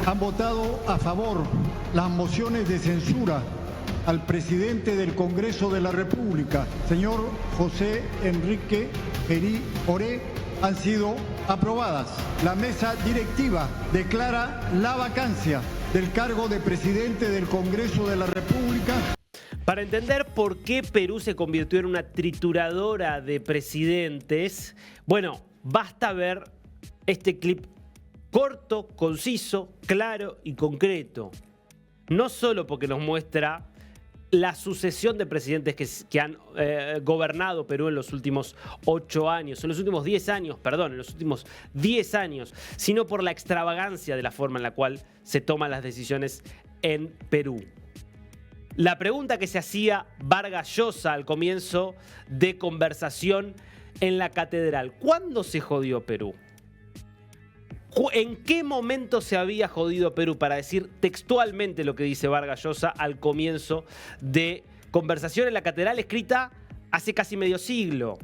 Han votado a favor las mociones de censura al presidente del Congreso de la República, señor José Enrique Gerí Oré, han sido aprobadas. La mesa directiva declara la vacancia del cargo de presidente del Congreso de la República. Para entender por qué Perú se convirtió en una trituradora de presidentes, bueno, basta ver este clip corto, conciso, claro y concreto. No solo porque nos muestra la sucesión de presidentes que han gobernado Perú en los últimos 8 años, en los últimos 10 años, perdón, en los últimos 10 años, sino por la extravagancia de la forma en la cual se toman las decisiones en Perú. La pregunta que se hacía Vargas Llosa al comienzo de conversación en la catedral: ¿cuándo se jodió Perú? ¿En qué momento se había jodido Perú? Para decir textualmente lo que dice Vargas Llosa al comienzo de conversación en la catedral, escrita hace casi medio siglo.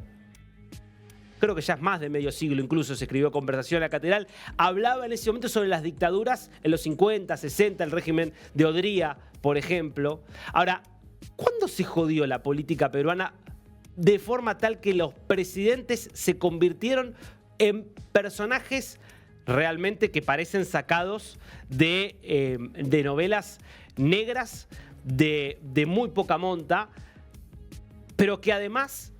Creo que ya es más de medio siglo incluso se escribió Conversación en la Catedral. Hablaba en ese momento sobre las dictaduras en los 50, 60, el régimen de Odría, por ejemplo. Ahora, ¿cuándo se jodió la política peruana de forma tal que los presidentes se convirtieron en personajes realmente que parecen sacados de novelas negras de muy poca monta, pero que además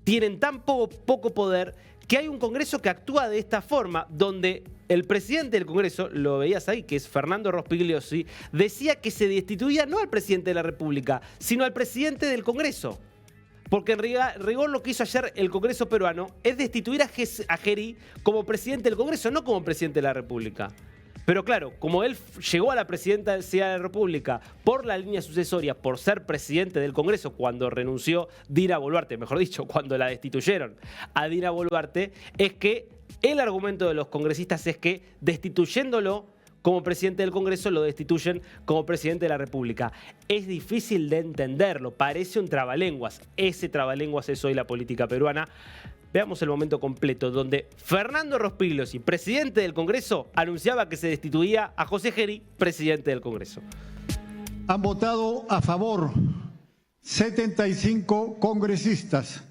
tienen tan poco poder que hay un Congreso que actúa de esta forma, donde el presidente del Congreso, lo veías ahí, que es Fernando Rospigliosi, decía que se destituía no al presidente de la República, sino al presidente del Congreso. Porque en rigor lo que hizo ayer el Congreso peruano es destituir a Gerí como presidente del Congreso, no como presidente de la República. Pero claro, como él llegó a la presidencia de la República por la línea sucesoria, por ser presidente del Congreso cuando renunció Dina Boluarte, mejor dicho, cuando la destituyeron a Dina Boluarte, es que el argumento de los congresistas es que destituyéndolo como presidente del Congreso lo destituyen como presidente de la República. Es difícil de entenderlo, parece un trabalenguas. Ese trabalenguas es hoy la política peruana. Veamos el momento completo donde Fernando Rospigliosi, presidente del Congreso, anunciaba que se destituía a José Gerí, presidente del Congreso. Han votado a favor 75 congresistas,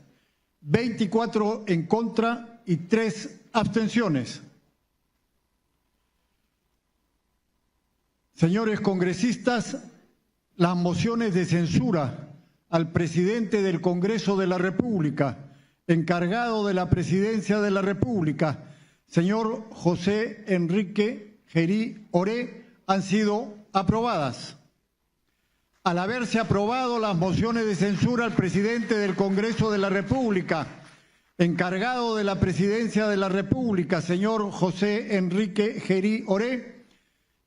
24 en contra y 3 abstenciones. Señores congresistas, las mociones de censura al presidente del Congreso de la República, encargado de la presidencia de la República, señor José Enrique Gerí Oré, han sido aprobadas. Al haberse aprobado las mociones de censura al presidente del Congreso de la República, encargado de la presidencia de la República, señor José Enrique Gerí Oré,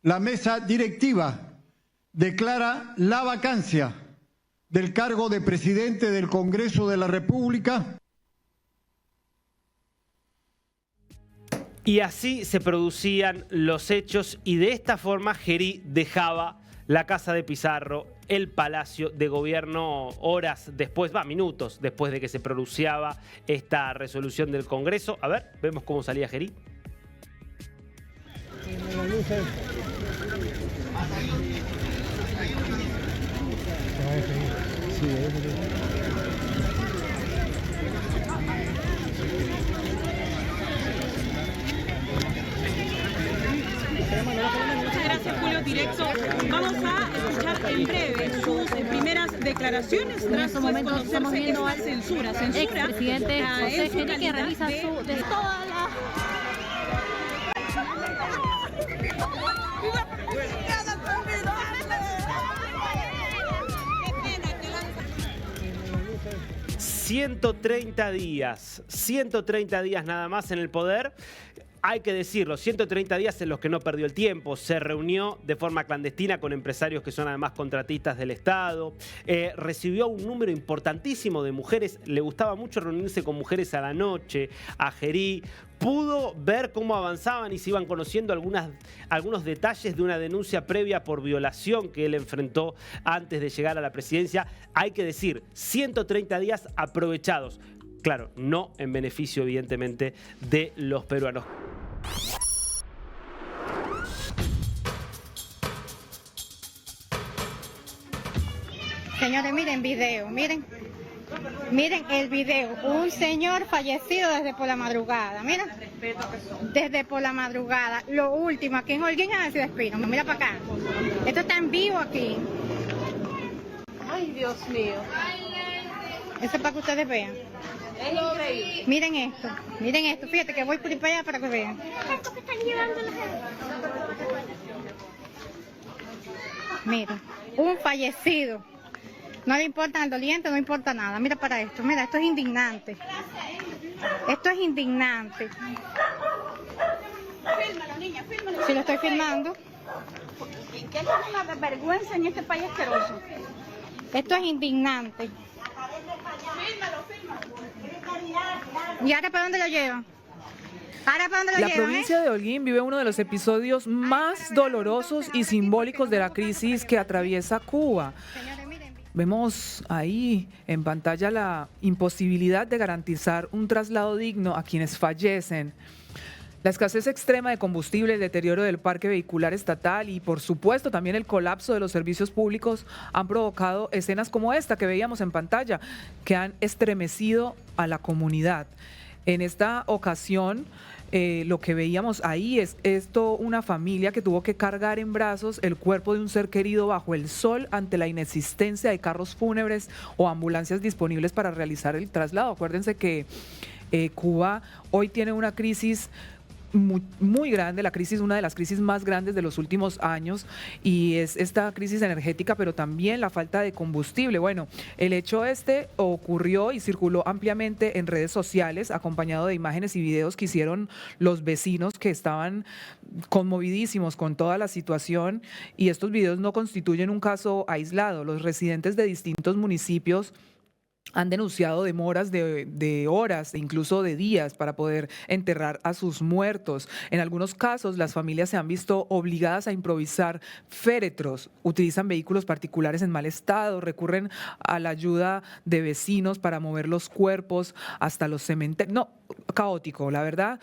la mesa directiva declara la vacancia del cargo de presidente del Congreso de la República. Y así se producían los hechos y de esta forma Gerí dejaba la casa de Pizarro, el Palacio de Gobierno, horas después, minutos después de que se pronunciaba esta resolución del Congreso. A ver, vemos cómo salía Gerí. 8 vamos a escuchar en breve sus primeras declaraciones tras conocerse esta censura. Expresidente José Gerí, que realiza su de toda la... 130 días nada más en el poder. Hay que decirlo, 130 días en los que no perdió el tiempo. Se reunió de forma clandestina con empresarios que son además contratistas del Estado. Recibió un número importantísimo de mujeres. Le gustaba mucho reunirse con mujeres a la noche, a Gerí. Pudo ver cómo avanzaban y se iban conociendo algunos detalles de una denuncia previa por violación que él enfrentó antes de llegar a la presidencia. Hay que decir, 130 días aprovechados. Claro, no en beneficio, evidentemente, de los peruanos. Señores, miren video, miren el video. Un señor fallecido desde por la madrugada, mira. Desde por la madrugada. Lo último, aquí en Holguín, a ver si despino. Mira para acá. Esto está en vivo aquí. Ay, Dios mío. Eso es para que ustedes vean. Es increíble. Miren esto. Fíjate que voy por ir para allá para que vean. Miren, un fallecido. No le importa al doliente, no importa nada. Mira para esto, mira, esto es indignante. Esto es indignante. Fírmalo, niña, fírmalo. Si lo estoy filmando. ¿Qué es una vergüenza en este país asqueroso? Esto es indignante. ¿Y ahora para dónde lo llevan? La provincia de Holguín vive uno de los episodios más dolorosos y simbólicos de la crisis que atraviesa Cuba. Vemos ahí en pantalla la imposibilidad de garantizar un traslado digno a quienes fallecen. La escasez extrema de combustible, el deterioro del parque vehicular estatal y, por supuesto, también el colapso de los servicios públicos han provocado escenas como esta que veíamos en pantalla, que han estremecido a la comunidad. En esta ocasión, lo que veíamos ahí es una familia que tuvo que cargar en brazos el cuerpo de un ser querido bajo el sol ante la inexistencia de carros fúnebres o ambulancias disponibles para realizar el traslado. Acuérdense que Cuba hoy tiene una crisis muy grande, una de las crisis más grandes de los últimos años, y es esta crisis energética, pero también la falta de combustible. Bueno, el hecho ocurrió y circuló ampliamente en redes sociales, acompañado de imágenes y videos que hicieron los vecinos, que estaban conmovidísimos con toda la situación, y estos videos no constituyen un caso aislado. Los residentes de distintos municipios han denunciado demoras de horas e incluso de días para poder enterrar a sus muertos. En algunos casos, las familias se han visto obligadas a improvisar féretros, utilizan vehículos particulares en mal estado, recurren a la ayuda de vecinos para mover los cuerpos hasta los cementerios. No, caótico, la verdad.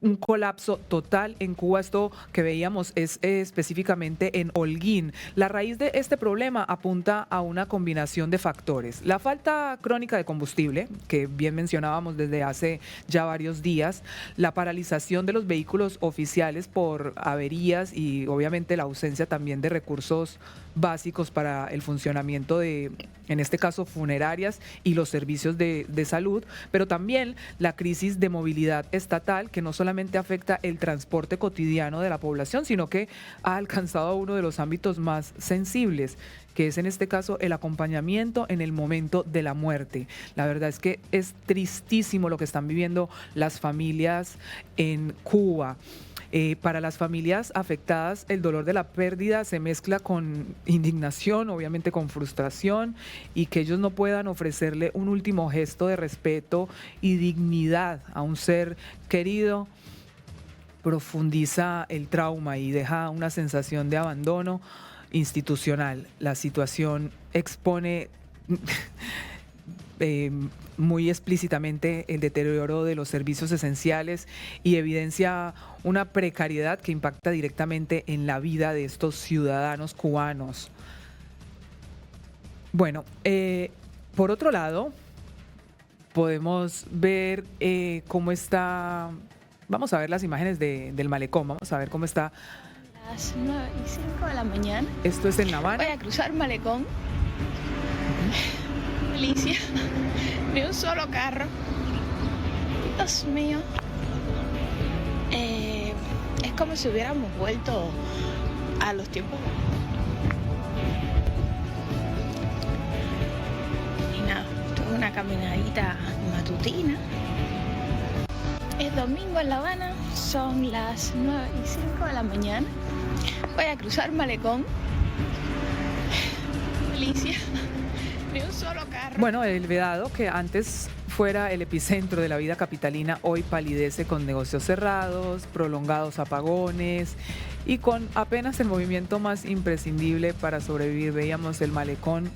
Un colapso total en Cuba. Esto que veíamos es específicamente en Holguín. La raíz de este problema apunta a una combinación de factores. La falta crónica de combustible, que bien mencionábamos desde hace ya varios días, la paralización de los vehículos oficiales por averías y obviamente la ausencia también de recursos básicos para el funcionamiento de, en este caso, funerarias y los servicios de salud, pero también la crisis de movilidad estatal, que no solamente afecta el transporte cotidiano de la población, sino que ha alcanzado a uno de los ámbitos más sensibles, que es en este caso el acompañamiento en el momento de la muerte. La verdad es que es tristísimo lo que están viviendo las familias en Cuba. Para las familias afectadas, el dolor de la pérdida se mezcla con indignación, obviamente con frustración, y que ellos no puedan ofrecerle un último gesto de respeto y dignidad a un ser querido, profundiza el trauma y deja una sensación de abandono institucional. La situación expone muy explícitamente el deterioro de los servicios esenciales y evidencia una precariedad que impacta directamente en la vida de estos ciudadanos cubanos. Bueno, por otro lado, podemos ver cómo está. Vamos a ver las imágenes del malecón, vamos a ver cómo está. Las 9:05 de la mañana. Esto es en La Habana. Voy a cruzar malecón. Delicia. Ni un solo carro. Dios mío. Es como si hubiéramos vuelto a los tiempos. Y nada, tuve una caminadita matutina. Es domingo en La Habana, son las 9:05 de la mañana. Voy a cruzar malecón. Delicia. Ni un solo carro. Bueno, el Vedado, que antes fuera el epicentro de la vida capitalina, hoy palidece con negocios cerrados, prolongados apagones y con apenas el movimiento más imprescindible para sobrevivir. Veíamos el malecón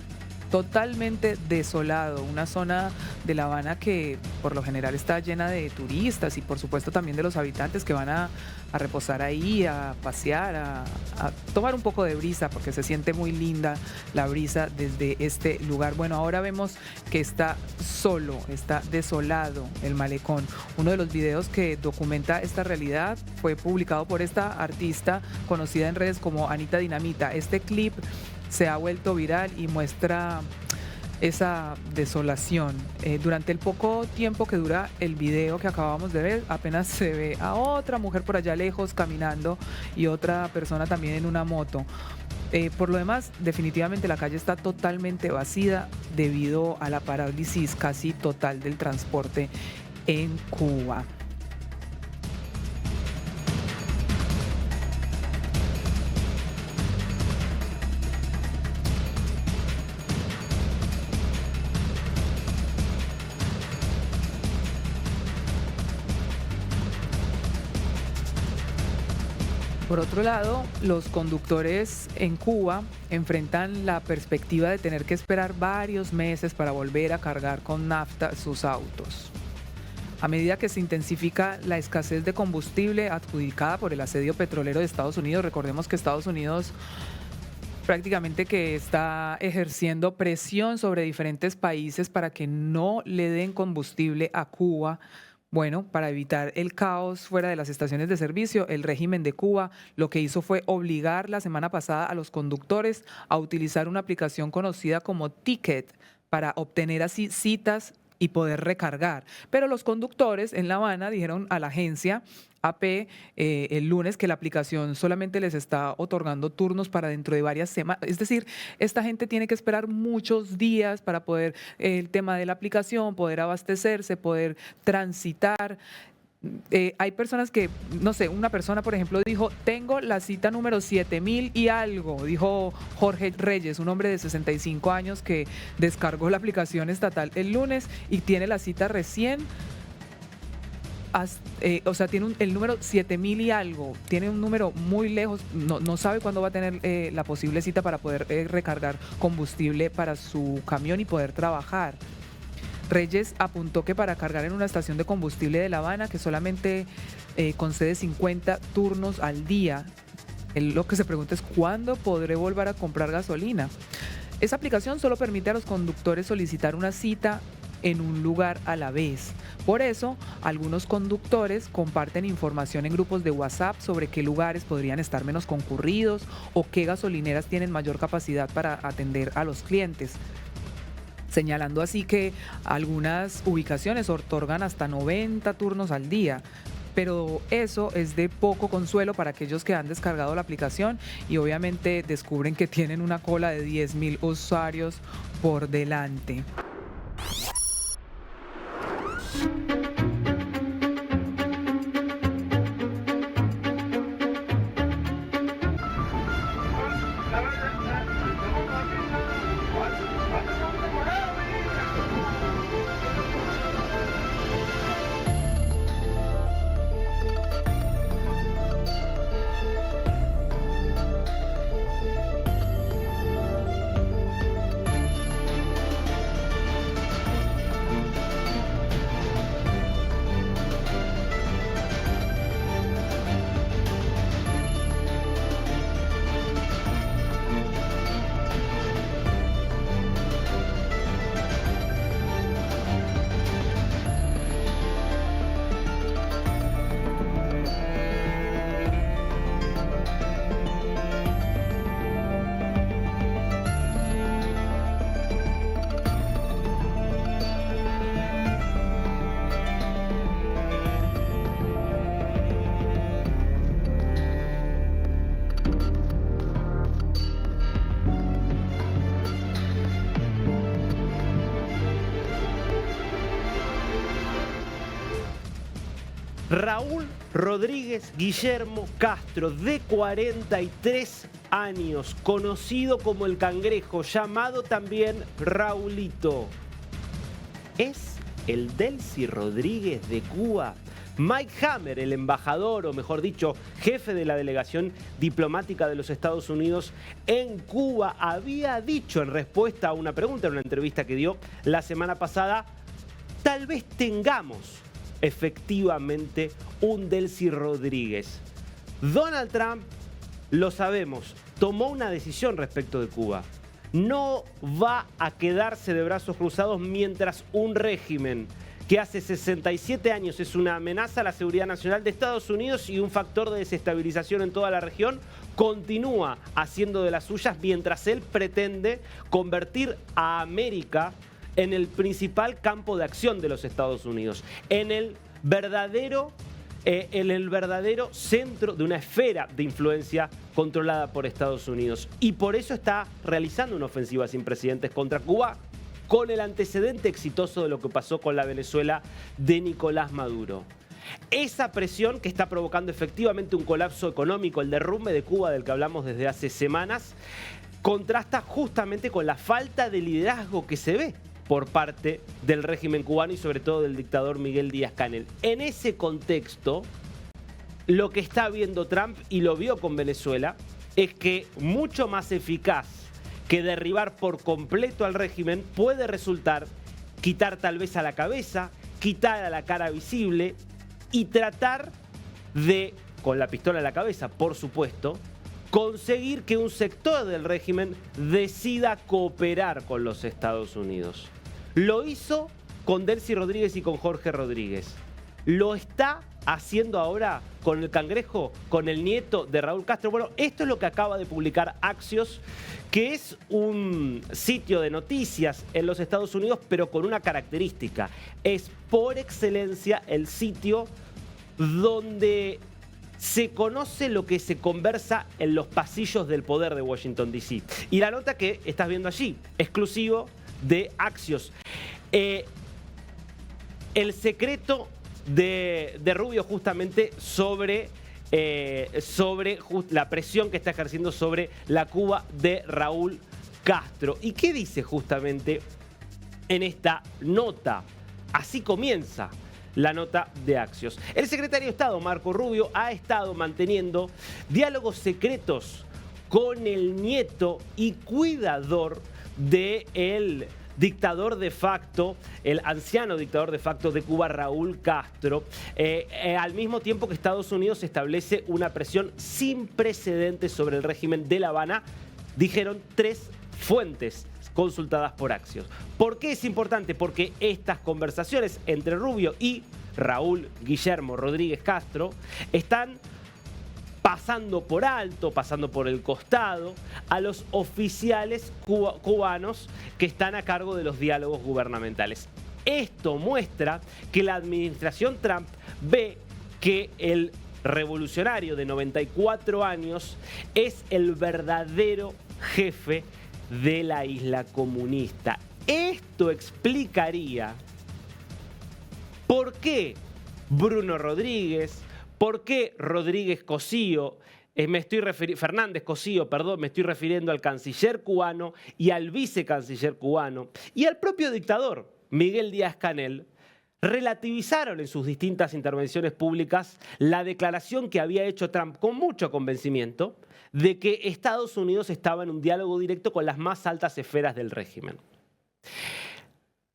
totalmente desolado, una zona de La Habana que por lo general está llena de turistas y por supuesto también de los habitantes que van a reposar ahí, a pasear, a tomar un poco de brisa, porque se siente muy linda la brisa desde este lugar. Bueno, ahora vemos que está solo, está desolado el malecón. Uno de los videos que documenta esta realidad fue publicado por esta artista conocida en redes como Anita Dinamita. Este clip se ha vuelto viral y muestra esa desolación. Durante el poco tiempo que dura el video que acabamos de ver, apenas se ve a otra mujer por allá lejos caminando y otra persona también en una moto. Por lo demás, definitivamente la calle está totalmente vacía debido a la parálisis casi total del transporte en Cuba. Por otro lado, los conductores en Cuba enfrentan la perspectiva de tener que esperar varios meses para volver a cargar con nafta sus autos. A medida que se intensifica la escasez de combustible adjudicada por el asedio petrolero de Estados Unidos, recordemos que Estados Unidos prácticamente que está ejerciendo presión sobre diferentes países para que no le den combustible a Cuba. Bueno, para evitar el caos fuera de las estaciones de servicio, el régimen de Cuba lo que hizo fue obligar la semana pasada a los conductores a utilizar una aplicación conocida como Ticket para obtener así citas y poder recargar. Pero los conductores en La Habana dijeron a la agencia AP el lunes que la aplicación solamente les está otorgando turnos para dentro de varias semanas. Es decir, esta gente tiene que esperar muchos días para poder, el tema de la aplicación, poder abastecerse, poder transitar. Hay personas que, no sé, una persona, por ejemplo, dijo, tengo la cita número 7000 y algo, dijo Jorge Reyes, un hombre de 65 años que descargó la aplicación estatal el lunes y tiene la cita recién. O sea, tiene el número 7000 y algo, tiene un número muy lejos, no sabe cuándo va a tener la posible cita para poder recargar combustible para su camión y poder trabajar. Reyes apuntó que para cargar en una estación de combustible de La Habana, que solamente concede 50 turnos al día, él lo que se pregunta es ¿cuándo podré volver a comprar gasolina? Esa aplicación solo permite a los conductores solicitar una cita en un lugar a la vez. Por eso, algunos conductores comparten información en grupos de WhatsApp sobre qué lugares podrían estar menos concurridos o qué gasolineras tienen mayor capacidad para atender a los clientes, señalando así que algunas ubicaciones otorgan hasta 90 turnos al día. Pero eso es de poco consuelo para aquellos que han descargado la aplicación y obviamente descubren que tienen una cola de 10.000 usuarios por delante. Raúl Rodríguez Guillermo Castro, de 43 años, conocido como el Cangrejo, llamado también Raulito. ¿Es el Delcy Rodríguez de Cuba? Mike Hammer, el embajador, o mejor dicho, jefe de la delegación diplomática de los Estados Unidos en Cuba, había dicho en respuesta a una pregunta en una entrevista que dio la semana pasada: tal vez tengamos efectivamente un Delcy Rodríguez. Donald Trump, lo sabemos, tomó una decisión respecto de Cuba. No va a quedarse de brazos cruzados mientras un régimen que hace 67 años es una amenaza a la seguridad nacional de Estados Unidos y un factor de desestabilización en toda la región, continúa haciendo de las suyas mientras él pretende convertir a América en el principal campo de acción de los Estados Unidos, en el verdadero centro de una esfera de influencia controlada por Estados Unidos. Y por eso está realizando una ofensiva sin precedentes contra Cuba, con el antecedente exitoso de lo que pasó con la Venezuela de Nicolás Maduro. Esa presión que está provocando efectivamente un colapso económico, el derrumbe de Cuba del que hablamos desde hace semanas, contrasta justamente con la falta de liderazgo que se ve por parte del régimen cubano y sobre todo del dictador Miguel Díaz-Canel. En ese contexto, lo que está viendo Trump, y lo vio con Venezuela, es que mucho más eficaz que derribar por completo al régimen puede resultar quitar tal vez a la cabeza, quitar a la cara visible y tratar de, con la pistola en la cabeza, por supuesto, conseguir que un sector del régimen decida cooperar con los Estados Unidos. Lo hizo con Delcy Rodríguez y con Jorge Rodríguez. Lo está haciendo ahora con el Cangrejo, con el nieto de Raúl Castro. Bueno, esto es lo que acaba de publicar Axios, que es un sitio de noticias en los Estados Unidos, pero con una característica. Es por excelencia el sitio donde se conoce lo que se conversa en los pasillos del poder de Washington, D.C. Y la nota que estás viendo allí, exclusivo de Axios. El secreto de Rubio justamente sobre la presión que está ejerciendo sobre la Cuba de Raúl Castro. ¿Y qué dice justamente en esta nota? Así comienza la nota de Axios. El secretario de Estado, Marco Rubio, ha estado manteniendo diálogos secretos con el nieto y cuidador del dictador de facto, el anciano dictador de facto de Cuba, Raúl Castro, al mismo tiempo que Estados Unidos establece una presión sin precedentes sobre el régimen de La Habana, dijeron 3 fuentes consultadas por Axios. ¿Por qué es importante? Porque estas conversaciones entre Rubio y Raúl Guillermo Rodríguez Castro están pasando por alto, pasando por el costado a los oficiales cubanos que están a cargo de los diálogos gubernamentales. Esto muestra que la administración Trump ve que el revolucionario de 94 años es el verdadero jefe de la isla comunista. Esto explicaría por qué Bruno Rodríguez, por qué Rodríguez Cosío, Fernández Cosío, perdón, me estoy refiriendo al canciller cubano y al vicecanciller cubano y al propio dictador Miguel Díaz-Canel, relativizaron en sus distintas intervenciones públicas la declaración que había hecho Trump con mucho convencimiento de que Estados Unidos estaba en un diálogo directo con las más altas esferas del régimen.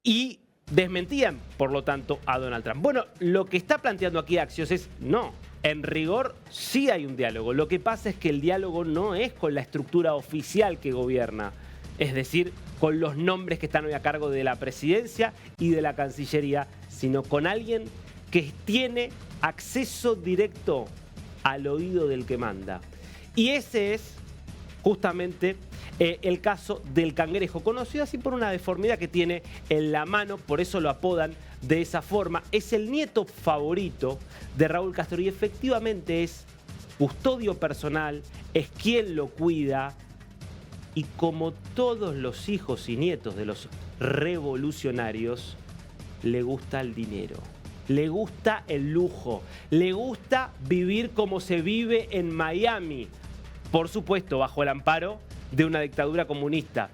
Y desmentían, por lo tanto, a Donald Trump. Bueno, lo que está planteando aquí Axios es, no, en rigor sí hay un diálogo. Lo que pasa es que el diálogo no es con la estructura oficial que gobierna, es decir, con los nombres que están hoy a cargo de la presidencia y de la Cancillería, sino con alguien que tiene acceso directo al oído del que manda. Y ese es justamente el caso del Cangrejo, conocido así por una deformidad que tiene en la mano, por eso lo apodan de esa forma. Es el nieto favorito de Raúl Castro y efectivamente es custodio personal, es quien lo cuida y como todos los hijos y nietos de los revolucionarios, le gusta el dinero. Le gusta el lujo, le gusta vivir como se vive en Miami, por supuesto bajo el amparo de una dictadura comunista.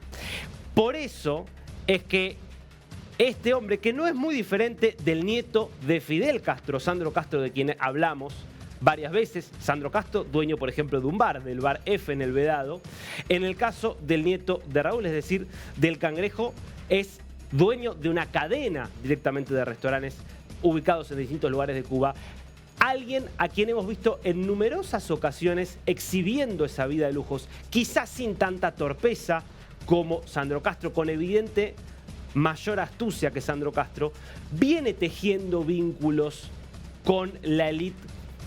Por eso es que este hombre que no es muy diferente del nieto de Fidel Castro, Sandro Castro, de quien hablamos varias veces. Sandro Castro, dueño, por ejemplo, de un bar, del bar F en El Vedado. En el caso del nieto de Raúl, es decir, del Cangrejo, es dueño de una cadena directamente de restaurantes ubicados en distintos lugares de Cuba. Alguien a quien hemos visto en numerosas ocasiones exhibiendo esa vida de lujos, quizás sin tanta torpeza como Sandro Castro, con evidente mayor astucia que Sandro Castro, viene tejiendo vínculos con la élite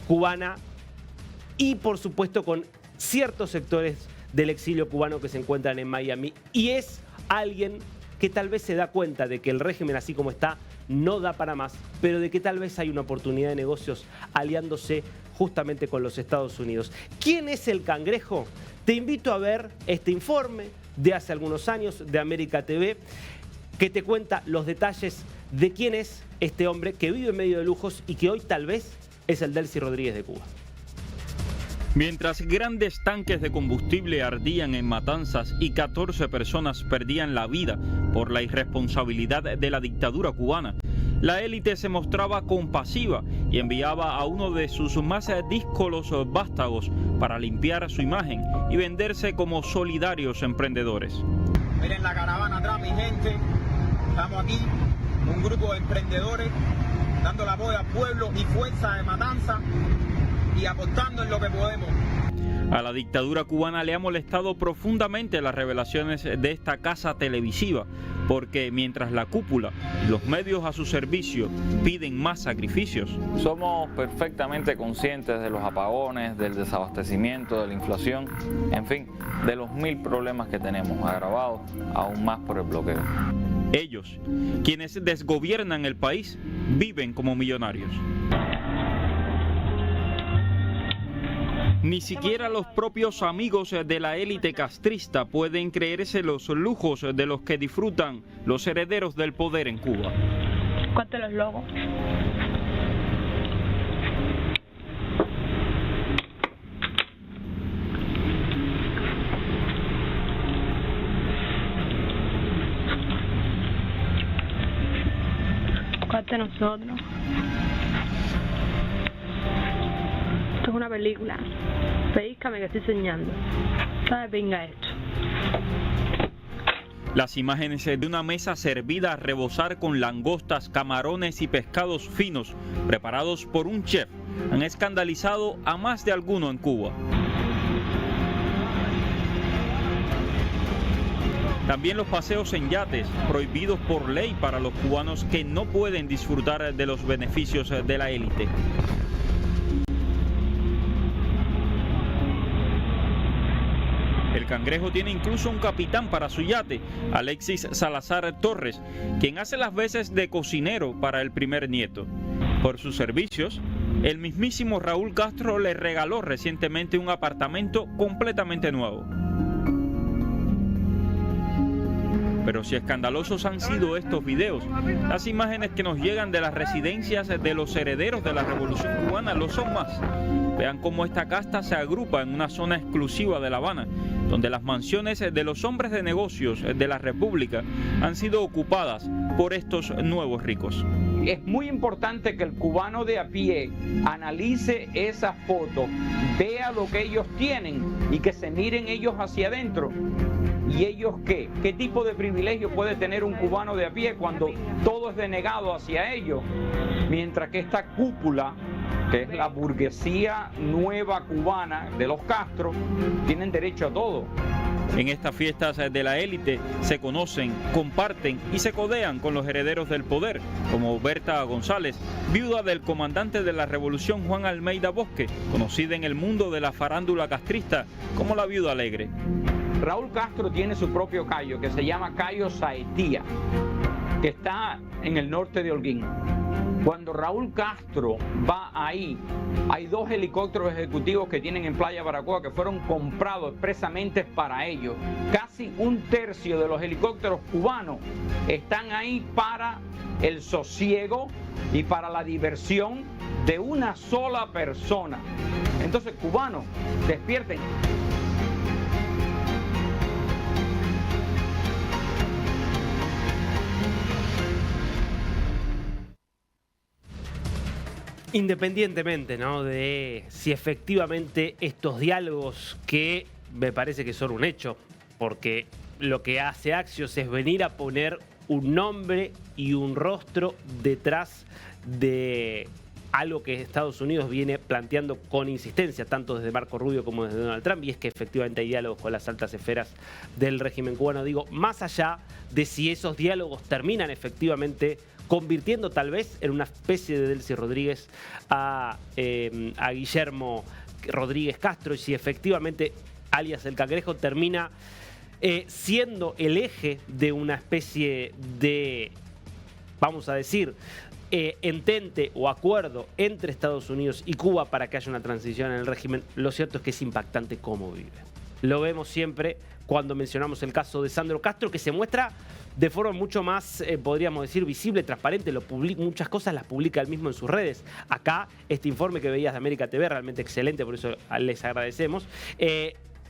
cubana y, por supuesto, con ciertos sectores del exilio cubano que se encuentran en Miami. Y es alguien que tal vez se da cuenta de que el régimen, así como está, no da para más, pero de que tal vez hay una oportunidad de negocios aliándose justamente con los Estados Unidos. ¿Quién es el Cangrejo? Te invito a ver este informe de hace algunos años de América TV, que te cuenta los detalles de quién es este hombre que vive en medio de lujos y que hoy tal vez es el Delcy Rodríguez de Cuba. Mientras grandes tanques de combustible ardían en matanzas y 14 personas perdían la vida por la irresponsabilidad de la dictadura cubana, la élite se mostraba compasiva y enviaba a uno de sus más díscolos vástagos para limpiar su imagen y venderse como solidarios emprendedores. Miren la caravana atrás, mi gente. Estamos aquí, un grupo de emprendedores, dando la apoyo al pueblo y fuerza de matanza y apostando en lo que podemos. A la dictadura cubana le ha molestado profundamente las revelaciones de esta casa televisiva, porque mientras la cúpula y los medios a su servicio piden más sacrificios. Somos perfectamente conscientes de los apagones, del desabastecimiento, de la inflación, en fin, de los 1000 problemas que tenemos, agravados aún más por el bloqueo. Ellos, quienes desgobiernan el país, viven como millonarios. Ni siquiera los propios amigos de la élite castrista pueden creerse los lujos de los que disfrutan los herederos del poder en Cuba. ¿Cuánto los logos? ¿Cuánto nosotros? Esto es una película. Pedíscame que estoy soñando. ¿Sabe pinga esto? Las imágenes de una mesa servida a rebosar con langostas, camarones y pescados finos preparados por un chef han escandalizado a más de alguno en Cuba. También los paseos en yates, prohibidos por ley para los cubanos que no pueden disfrutar de los beneficios de la élite. El Cangrejo tiene incluso un capitán para su yate, Alexis Salazar Torres, quien hace las veces de cocinero para el primer nieto. Por sus servicios, el mismísimo Raúl Castro le regaló recientemente un apartamento completamente nuevo. Pero si escandalosos han sido estos videos, las imágenes que nos llegan de las residencias de los herederos de la Revolución Cubana lo son más. Vean cómo esta casta se agrupa en una zona exclusiva de La Habana, donde las mansiones de los hombres de negocios de la República han sido ocupadas por estos nuevos ricos. Es muy importante que el cubano de a pie analice esas fotos, vea lo que ellos tienen y que se miren ellos hacia adentro. ¿Y ellos qué? ¿Qué tipo de privilegio puede tener un cubano de a pie cuando todo es denegado hacia ellos? Mientras que esta cúpula, que es la burguesía nueva cubana de los Castro, tienen derecho a todo. En estas fiestas de la élite se conocen, comparten y se codean con los herederos del poder, como Berta González, viuda del comandante de la Revolución Juan Almeida Bosque, conocida en el mundo de la farándula castrista como la Viuda Alegre. Raúl Castro tiene su propio cayo, que se llama Cayo Saetía, que está en el norte de Holguín. Cuando Raúl Castro va ahí, hay 2 helicópteros ejecutivos que tienen en Playa Baracoa que fueron comprados expresamente para ellos. Casi 1/3 de los helicópteros cubanos están ahí para el sosiego y para la diversión de una sola persona. Entonces, cubanos, despierten. Independientemente, ¿no?, de si efectivamente estos diálogos, que me parece que son un hecho, porque lo que hace Axios es venir a poner un nombre y un rostro detrás de algo que Estados Unidos viene planteando con insistencia, tanto desde Marco Rubio como desde Donald Trump, y es que efectivamente hay diálogos con las altas esferas del régimen cubano. Digo, más allá de si esos diálogos terminan efectivamente convirtiendo tal vez en una especie de Delcy Rodríguez a Guillermo Rodríguez Castro, y si efectivamente alias el Cangrejo termina siendo el eje de una especie de, vamos a decir, entente o acuerdo entre Estados Unidos y Cuba para que haya una transición en el régimen, lo cierto es que es impactante cómo vive. Lo vemos siempre cuando mencionamos el caso de Sandro Castro, que se muestra de forma mucho más, podríamos decir, visible, transparente. Muchas cosas las publica él mismo en sus redes. Acá, este informe que veías de América TV, realmente excelente, por eso les agradecemos,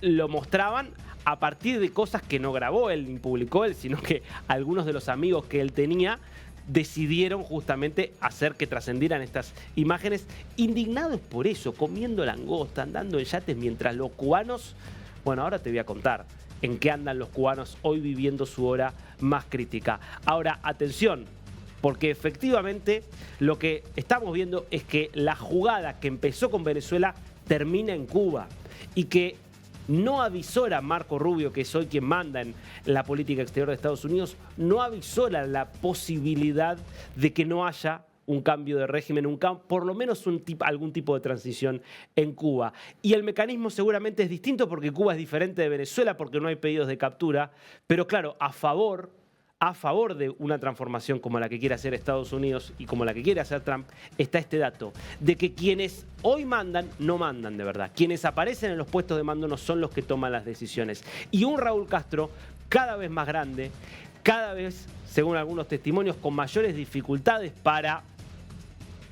lo mostraban a partir de cosas que no grabó él ni publicó él, sino que algunos de los amigos que él tenía decidieron justamente hacer que trascendieran estas imágenes, indignados por eso, comiendo langosta, andando en yates, mientras los cubanos, bueno, ahora te voy a contar en qué andan los cubanos hoy viviendo su hora más crítica. Ahora, atención, porque efectivamente lo que estamos viendo es que la jugada que empezó con Venezuela termina en Cuba, y que no avisora Marco Rubio, que es hoy quien manda en la política exterior de Estados Unidos, no avisora la posibilidad de que no haya un cambio de régimen, por lo menos algún tipo de transición en Cuba. Y el mecanismo seguramente es distinto porque Cuba es diferente de Venezuela, porque no hay pedidos de captura, pero claro, a favor de una transformación como la que quiere hacer Estados Unidos y como la que quiere hacer Trump, está este dato de que quienes hoy mandan, no mandan de verdad. Quienes aparecen en los puestos de mando no son los que toman las decisiones. Y un Raúl Castro cada vez más grande, cada vez, según algunos testimonios, con mayores dificultades para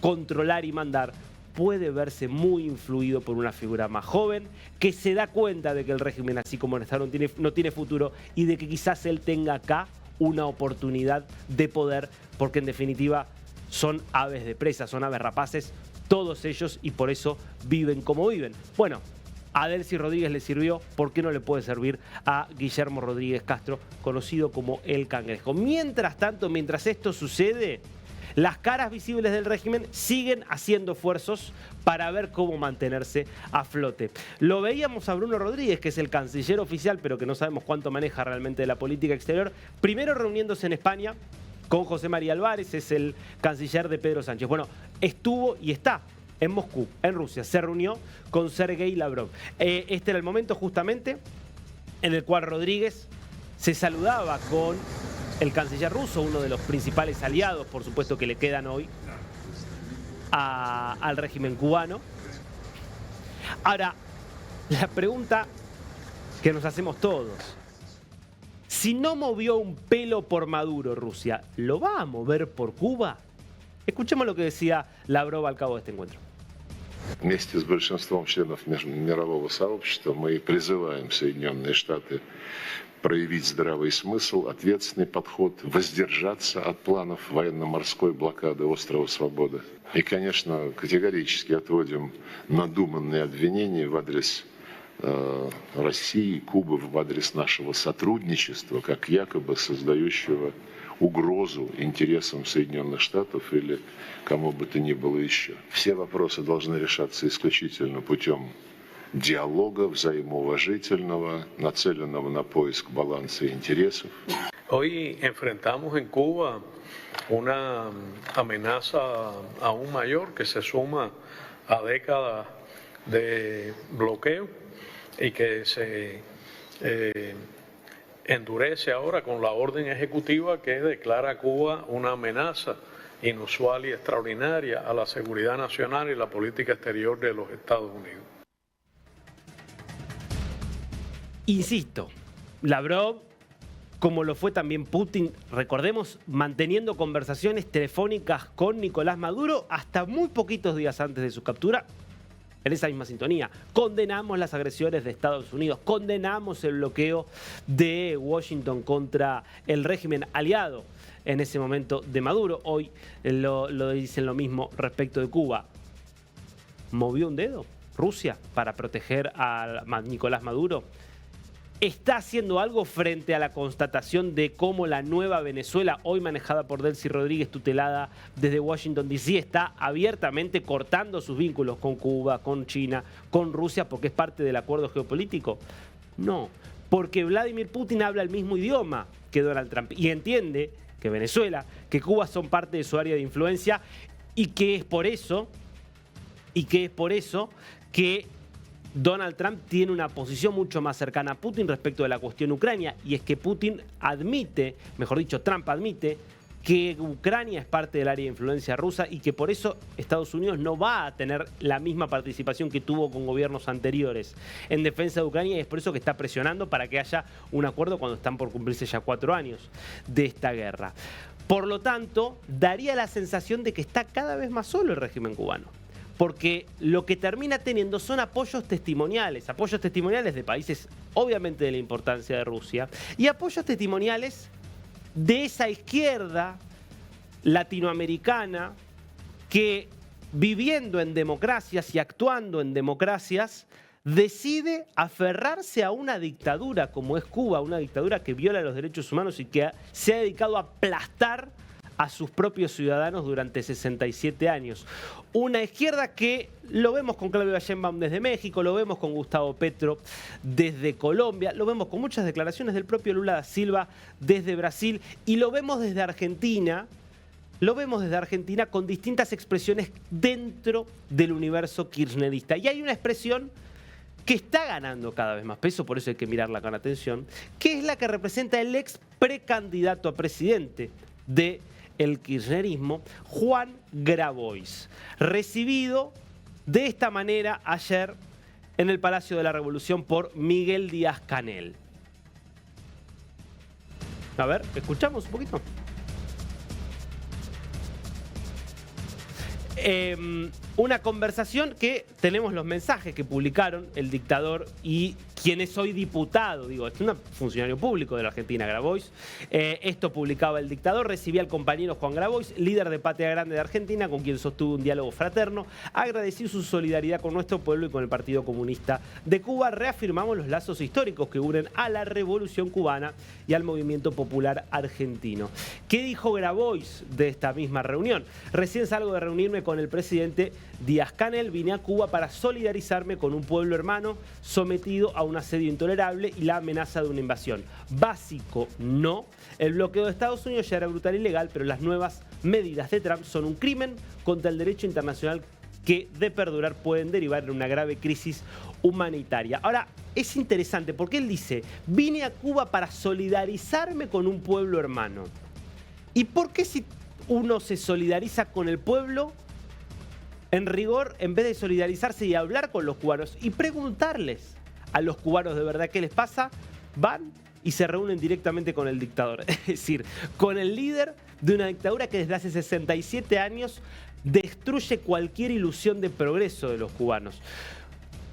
controlar y mandar, puede verse muy influido por una figura más joven que se da cuenta de que el régimen, así como está, no tiene futuro, y de que quizás él tenga acá una oportunidad de poder, porque en definitiva son aves de presa, son aves rapaces, todos ellos, y por eso viven como viven. Bueno, a Delcy Rodríguez le sirvió, ¿por qué no le puede servir a Guillermo Rodríguez Castro, conocido como el Cangrejo? Mientras tanto, mientras esto sucede, las caras visibles del régimen siguen haciendo esfuerzos para ver cómo mantenerse a flote. Lo veíamos a Bruno Rodríguez, que es el canciller oficial, pero que no sabemos cuánto maneja realmente de la política exterior, primero reuniéndose en España con José María Álvarez, es el canciller de Pedro Sánchez. Bueno, estuvo y está en Moscú, en Rusia, se reunió con Sergei Lavrov. Este era el momento justamente en el cual Rodríguez se saludaba con el canciller ruso, uno de los principales aliados, por supuesto, que le quedan hoy al régimen cubano. Ahora, la pregunta que nos hacemos todos: si no movió un pelo por Maduro Rusia, ¿lo va a mover por Cuba? Escuchemos lo que decía Lavrov al cabo de este encuentro. Вместе с большинством членов мирового сообщества мы призываем Соединенные Штаты проявить здравый смысл, ответственный подход, воздержаться от планов военно-морской блокады острова Свободы. И, конечно, категорически отводим надуманные обвинения в адрес России и Кубы, в адрес нашего сотрудничества, как якобы создающего угрозу интересам Соединенных Штатов или кому бы то ни было еще. Все вопросы должны решаться исключительно путем диалога взаимоуважительного, нацеленного на поиск баланса интересов. Hoy enfrentamos en Cuba una amenaza aún mayor que se suma a décadas de bloqueo y que se endurece ahora con la orden ejecutiva que declara a Cuba una amenaza inusual y extraordinaria a la seguridad nacional y la política exterior de los Estados Unidos. Insisto, Lavrov, como lo fue también Putin, recordemos, manteniendo conversaciones telefónicas con Nicolás Maduro hasta muy poquitos días antes de su captura, en esa misma sintonía. Condenamos las agresiones de Estados Unidos, condenamos el bloqueo de Washington contra el régimen aliado en ese momento de Maduro. Hoy lo dicen lo mismo respecto de Cuba. ¿Movió un dedo Rusia para proteger a Nicolás Maduro? ¿Está haciendo algo frente a la constatación de cómo la nueva Venezuela, hoy manejada por Delcy Rodríguez, tutelada desde Washington DC, está abiertamente cortando sus vínculos con Cuba, con China, con Rusia, porque es parte del acuerdo geopolítico? No, porque Vladimir Putin habla el mismo idioma que Donald Trump y entiende que Venezuela, que Cuba son parte de su área de influencia y que es por eso que Donald Trump tiene una posición mucho más cercana a Putin respecto de la cuestión Ucrania, y es que Putin admite, mejor dicho, Trump admite que Ucrania es parte del área de influencia rusa y que por eso Estados Unidos no va a tener la misma participación que tuvo con gobiernos anteriores en defensa de Ucrania, y es por eso que está presionando para que haya un acuerdo cuando están por cumplirse ya 4 años de esta guerra. Por lo tanto, daría la sensación de que está cada vez más solo el régimen cubano, porque lo que termina teniendo son apoyos testimoniales de países obviamente de la importancia de Rusia y apoyos testimoniales de esa izquierda latinoamericana que, viviendo en democracias y actuando en democracias, decide aferrarse a una dictadura como es Cuba, una dictadura que viola los derechos humanos y que se ha dedicado a aplastar a sus propios ciudadanos durante 67 años. Una izquierda que lo vemos con Claudia Sheinbaum desde México, lo vemos con Gustavo Petro desde Colombia, lo vemos con muchas declaraciones del propio Lula da Silva desde Brasil y lo vemos desde Argentina. Lo vemos desde Argentina con distintas expresiones dentro del universo kirchnerista. Y hay una expresión que está ganando cada vez más peso, por eso hay que mirarla con atención, que es la que representa el ex precandidato a presidente del kirchnerismo, Juan Grabois, recibido de esta manera ayer en el Palacio de la Revolución por Miguel Díaz-Canel. A ver, escuchamos un poquito. Una conversación que tenemos los mensajes que publicaron el dictador y quien es hoy diputado, digo, es un funcionario público de la Argentina, Grabois. Esto publicaba el dictador, recibía al compañero Juan Grabois, líder de Patria Grande de Argentina, con quien sostuvo un diálogo fraterno, agradeció su solidaridad con nuestro pueblo y con el Partido Comunista de Cuba. Reafirmamos los lazos históricos que unen a la Revolución Cubana y al movimiento popular argentino. ¿Qué dijo Grabois de esta misma reunión? Recién salgo de reunirme con el presidente Díaz-Canel, vine a Cuba para solidarizarme con un pueblo hermano sometido a un asedio intolerable y la amenaza de una invasión. Básico, no. El bloqueo de Estados Unidos ya era brutal y ilegal, pero las nuevas medidas de Trump son un crimen contra el derecho internacional que, de perdurar, pueden derivar en una grave crisis humanitaria. Ahora, es interesante porque él dice, vine a Cuba para solidarizarme con un pueblo hermano. ¿Y por qué si uno se solidariza con el pueblo, en rigor, en vez de solidarizarse y hablar con los cubanos y preguntarles a los cubanos de verdad qué les pasa, van y se reúnen directamente con el dictador? Es decir, con el líder de una dictadura que desde hace 67 años destruye cualquier ilusión de progreso de los cubanos.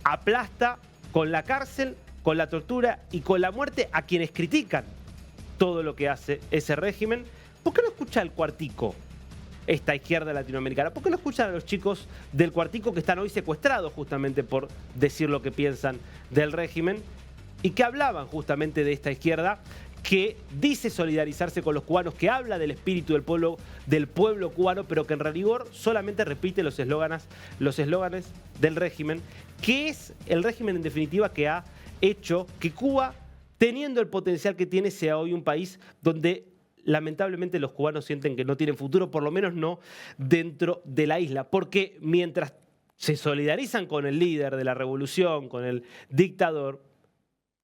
Aplasta con la cárcel, con la tortura y con la muerte a quienes critican todo lo que hace ese régimen. ¿Por qué no escucha el Cuartico, esta izquierda latinoamericana? ¿Por qué no escuchan a los chicos del Cuartico que están hoy secuestrados justamente por decir lo que piensan del régimen y que hablaban justamente de esta izquierda que dice solidarizarse con los cubanos, que habla del espíritu del pueblo cubano, pero que en rigor solamente repite los eslóganes del régimen, que es el régimen en definitiva que ha hecho que Cuba, teniendo el potencial que tiene, sea hoy un país donde lamentablemente los cubanos sienten que no tienen futuro, por lo menos no dentro de la isla, porque mientras se solidarizan con el líder de la revolución, con el dictador,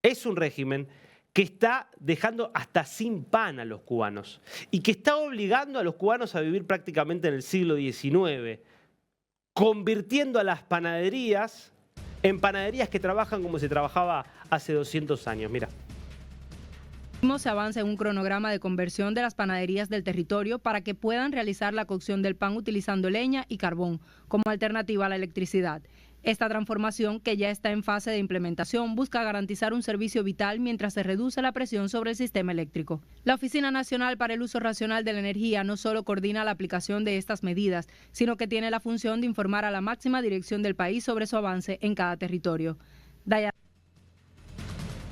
es un régimen que está dejando hasta sin pan a los cubanos y que está obligando a los cubanos a vivir prácticamente en el siglo XIX, convirtiendo a las panaderías en panaderías que trabajan como se trabajaba hace 200 años. Mira. Se avanza en un cronograma de conversión de las panaderías del territorio para que puedan realizar la cocción del pan utilizando leña y carbón como alternativa a la electricidad. Esta transformación, que ya está en fase de implementación, busca garantizar un servicio vital mientras se reduce la presión sobre el sistema eléctrico. La Oficina Nacional para el Uso Racional de la Energía no solo coordina la aplicación de estas medidas, sino que tiene la función de informar a la máxima dirección del país sobre su avance en cada territorio.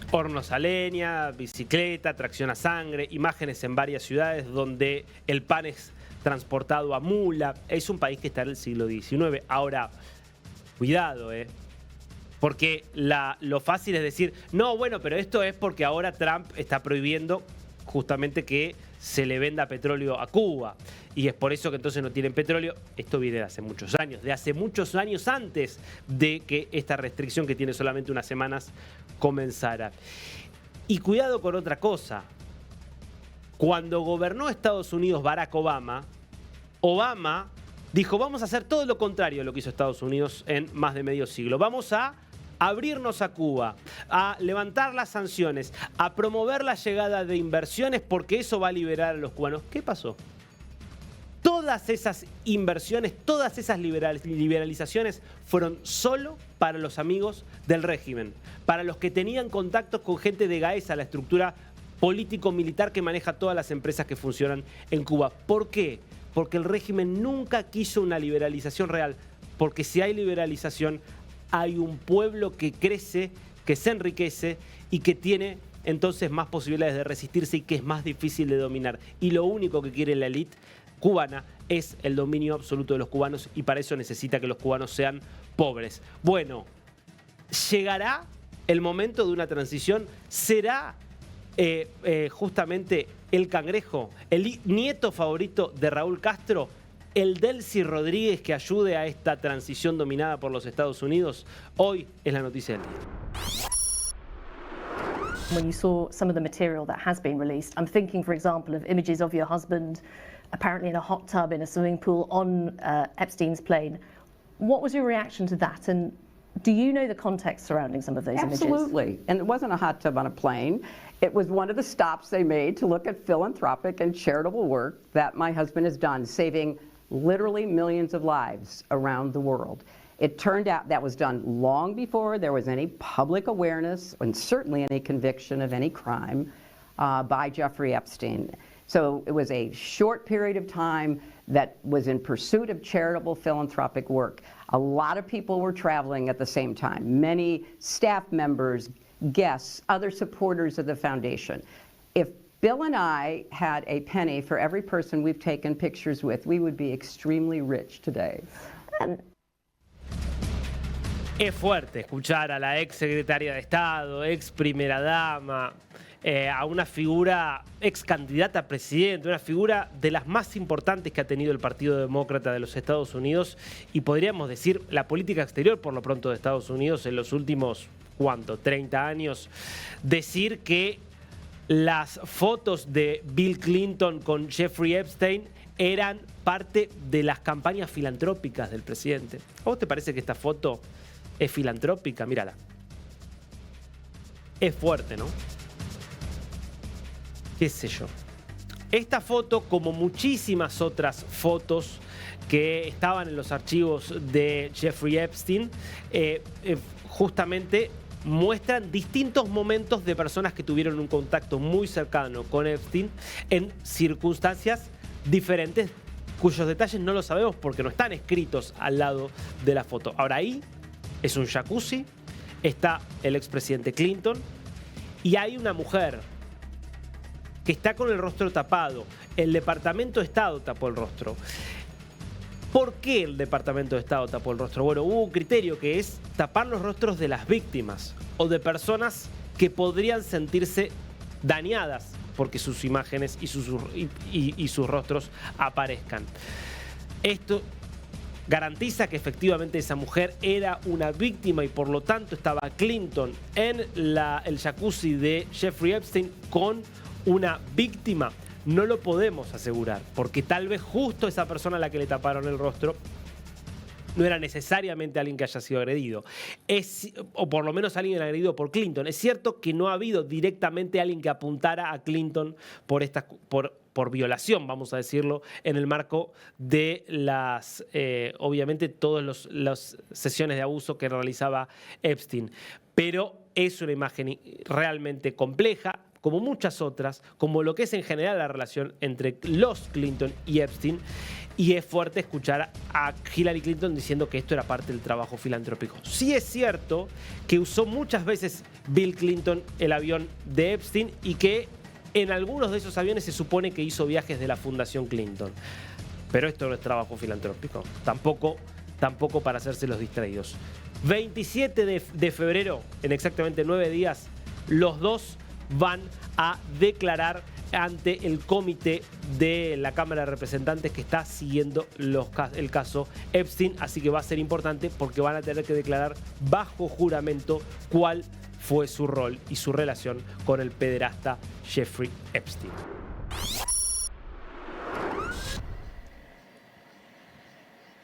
Hornos a leña, bicicleta, tracción a sangre, imágenes en varias ciudades donde el pan es transportado a mula. Es un país que está en el siglo XIX. Ahora, cuidado, porque lo fácil es decir, no, bueno, pero esto es porque ahora Trump está prohibiendo justamente que se le venda petróleo a Cuba. Y es por eso que entonces no tienen petróleo. Esto viene de hace muchos años antes de que esta restricción, que tiene solamente unas semanas, comenzara. Y cuidado con otra cosa. Cuando gobernó Estados Unidos Barack Obama, dijo, vamos a hacer todo lo contrario de lo que hizo Estados Unidos en más de medio siglo. Vamos a abrirnos a Cuba, a levantar las sanciones, a promover la llegada de inversiones porque eso va a liberar a los cubanos. ¿Qué pasó? Todas esas inversiones, todas esas liberalizaciones fueron solo para los amigos del régimen, para los que tenían contactos con gente de Gaesa, la estructura político-militar que maneja todas las empresas que funcionan en Cuba. ¿Por qué? Porque el régimen nunca quiso una liberalización real, porque si hay liberalización, hay un pueblo que crece, que se enriquece y que tiene entonces más posibilidades de resistirse y que es más difícil de dominar. Y lo único que quiere la élite cubana es el dominio absoluto de los cubanos y para eso necesita que los cubanos sean pobres. Bueno, ¿llegará el momento de una transición? ¿Será justamente el Cangrejo, el nieto favorito de Raúl Castro, el Delcy Rodríguez que ayude a esta transición dominada por los Estados Unidos? Hoy es la noticia del día. When you saw some of the material that has been released, I'm thinking, for example, of images of your husband apparently in a hot tub in a swimming pool on Epstein's plane. What was your reaction to that? And do you know the context surrounding some of those images? Absolutely. And it wasn't a hot tub on a plane. It was one of the stops they made to look at philanthropic and charitable work that my husband has done, saving literally millions of lives around the world. It turned out that was done long before there was any public awareness and certainly any conviction of any crime by Jeffrey Epstein. So it was a short period of time that was in pursuit of charitable philanthropic work. A lot of people were traveling at the same time. Many staff members, guests, other supporters of the foundation. If Bill and I had a penny for every person we've taken pictures with, we would be extremely rich today. Es fuerte escuchar a la ex secretaria de Estado, ex primera dama, a una figura ex candidata a presidente, una figura de las más importantes que ha tenido el Partido Demócrata de los Estados Unidos y podríamos decir la política exterior por lo pronto de Estados Unidos en los últimos, ¿cuánto? 30 años. Decir que las fotos de Bill Clinton con Jeffrey Epstein eran parte de las campañas filantrópicas del presidente. ¿A vos te parece que esta foto es filantrópica? Mírala. Es fuerte, ¿no? Qué sé yo. Esta foto, como muchísimas otras fotos que estaban en los archivos de Jeffrey Epstein, justamente muestran distintos momentos de personas que tuvieron un contacto muy cercano con Epstein en circunstancias diferentes, cuyos detalles no los sabemos porque no están escritos al lado de la foto. Ahora ahí es un jacuzzi, está el expresidente Clinton y hay una mujer que está con el rostro tapado. El Departamento de Estado tapó el rostro. ¿Por qué el Departamento de Estado tapó el rostro? Bueno, hubo un criterio que es tapar los rostros de las víctimas o de personas que podrían sentirse dañadas porque sus imágenes y sus rostros aparezcan. Esto garantiza que efectivamente esa mujer era una víctima y por lo tanto estaba Clinton en el jacuzzi de Jeffrey Epstein con una víctima. No lo podemos asegurar, porque tal vez justo esa persona a la que le taparon el rostro no era necesariamente alguien que haya sido agredido, o por lo menos alguien agredido por Clinton. Es cierto que no ha habido directamente alguien que apuntara a Clinton por por violación, vamos a decirlo, en el marco de las, obviamente, todas las sesiones de abuso que realizaba Epstein. Pero es una imagen realmente compleja, como muchas otras, como lo que es en general la relación entre los Clinton y Epstein, y es fuerte escuchar a Hillary Clinton diciendo que esto era parte del trabajo filantrópico. Sí es cierto que usó muchas veces Bill Clinton el avión de Epstein y que en algunos de esos aviones se supone que hizo viajes de la Fundación Clinton. Pero esto no es trabajo filantrópico, tampoco para hacerse los distraídos. 27 de febrero, en exactamente 9 días, los dos van a declarar ante el comité de la Cámara de Representantes que está siguiendo el caso Epstein, así que va a ser importante porque van a tener que declarar bajo juramento cuál fue su rol y su relación con el pederasta Jeffrey Epstein.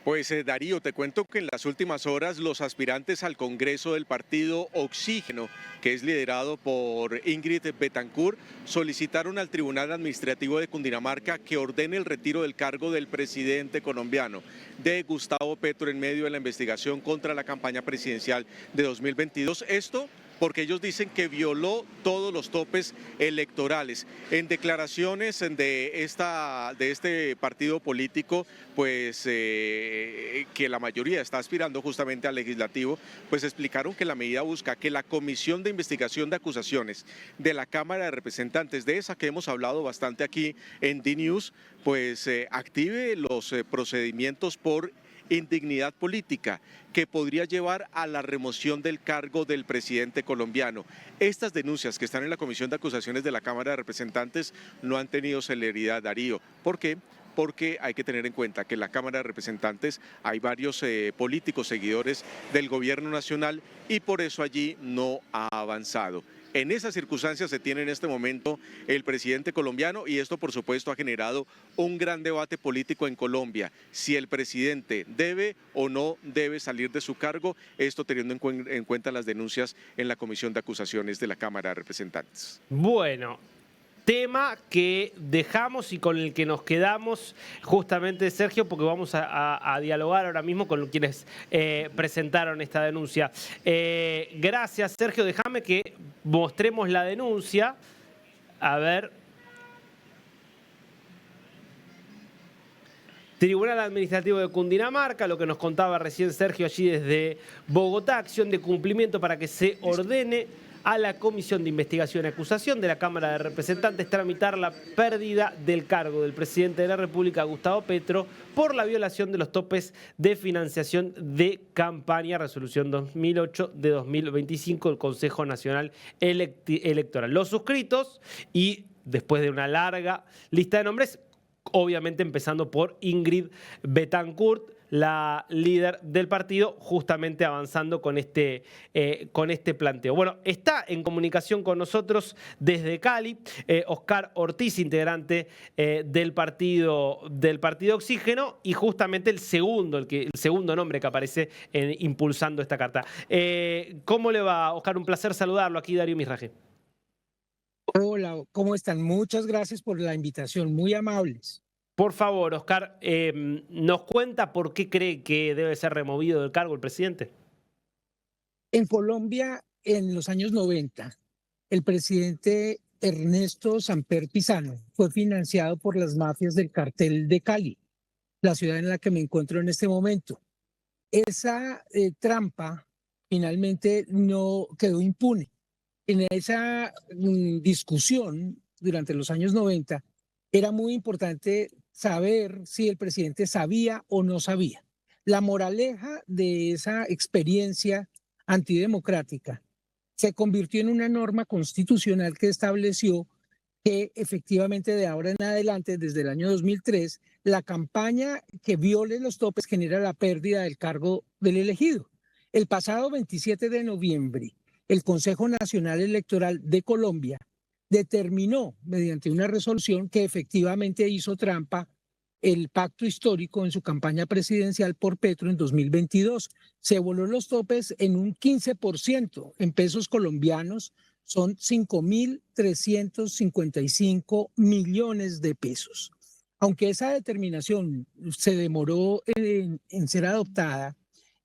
Pues Darío, te cuento que en las últimas horas los aspirantes al Congreso del partido Oxígeno, que es liderado por Ingrid Betancourt, solicitaron al Tribunal Administrativo de Cundinamarca que ordene el retiro del cargo del presidente colombiano, de Gustavo Petro, en medio de la investigación contra la campaña presidencial de 2022. Esto porque ellos dicen que violó todos los topes electorales. En declaraciones de este partido político, pues que la mayoría está aspirando justamente al legislativo, pues explicaron que la medida busca que la Comisión de Investigación de Acusaciones de la Cámara de Representantes, de esa que hemos hablado bastante aquí en D-News, pues active los procedimientos por indignidad política que podría llevar a la remoción del cargo del presidente colombiano. Estas denuncias que están en la Comisión de Acusaciones de la Cámara de Representantes no han tenido celeridad, Darío. ¿Por qué? Porque hay que tener en cuenta que en la Cámara de Representantes hay varios políticos seguidores del gobierno nacional y por eso allí no ha avanzado. En esas circunstancias se tiene en este momento el presidente colombiano y esto por supuesto ha generado un gran debate político en Colombia. Si el presidente debe o no debe salir de su cargo, esto teniendo en cuenta las denuncias en la Comisión de Acusaciones de la Cámara de Representantes. Bueno, tema que dejamos y con el que nos quedamos justamente, Sergio, porque vamos a dialogar ahora mismo con quienes presentaron esta denuncia. Gracias, Sergio. Déjame que mostremos la denuncia. A ver. Tribunal Administrativo de Cundinamarca, lo que nos contaba recién Sergio allí desde Bogotá, acción de cumplimiento para que se ordene a la Comisión de Investigación y Acusación de la Cámara de Representantes tramitar la pérdida del cargo del presidente de la República, Gustavo Petro, por la violación de los topes de financiación de campaña, resolución 2008 de 2025 del Consejo Nacional Electoral. Los suscritos, y después de una larga lista de nombres, obviamente empezando por Ingrid Betancourt, la líder del partido, justamente avanzando con este planteo. Bueno, está en comunicación con nosotros desde Cali Oscar Ortiz, integrante del partido Oxígeno, y justamente el segundo nombre que aparece impulsando esta carta. ¿Cómo le va, Oscar? Un placer saludarlo. Aquí Darío Misraje. Hola, ¿cómo están? Muchas gracias por la invitación, muy amables. Por favor, Oscar, ¿nos cuenta por qué cree que debe ser removido del cargo el presidente? En Colombia, en los años 90, el presidente Ernesto Samper Pizano fue financiado por las mafias del cartel de Cali, la ciudad en la que me encuentro en este momento. Esa trampa finalmente no quedó impune. En esa discusión durante los años 90 era muy importante saber si el presidente sabía o no sabía. La moraleja de esa experiencia antidemocrática se convirtió en una norma constitucional que estableció que efectivamente de ahora en adelante, desde el año 2003, la campaña que viole los topes genera la pérdida del cargo del elegido. El pasado 27 de noviembre, el Consejo Nacional Electoral de Colombia determinó mediante una resolución que efectivamente hizo trampa el pacto histórico en su campaña presidencial por Petro en 2022. Se voló los topes en un 15% en pesos colombianos son 5.355 millones de pesos. Aunque esa determinación se demoró en ser adoptada,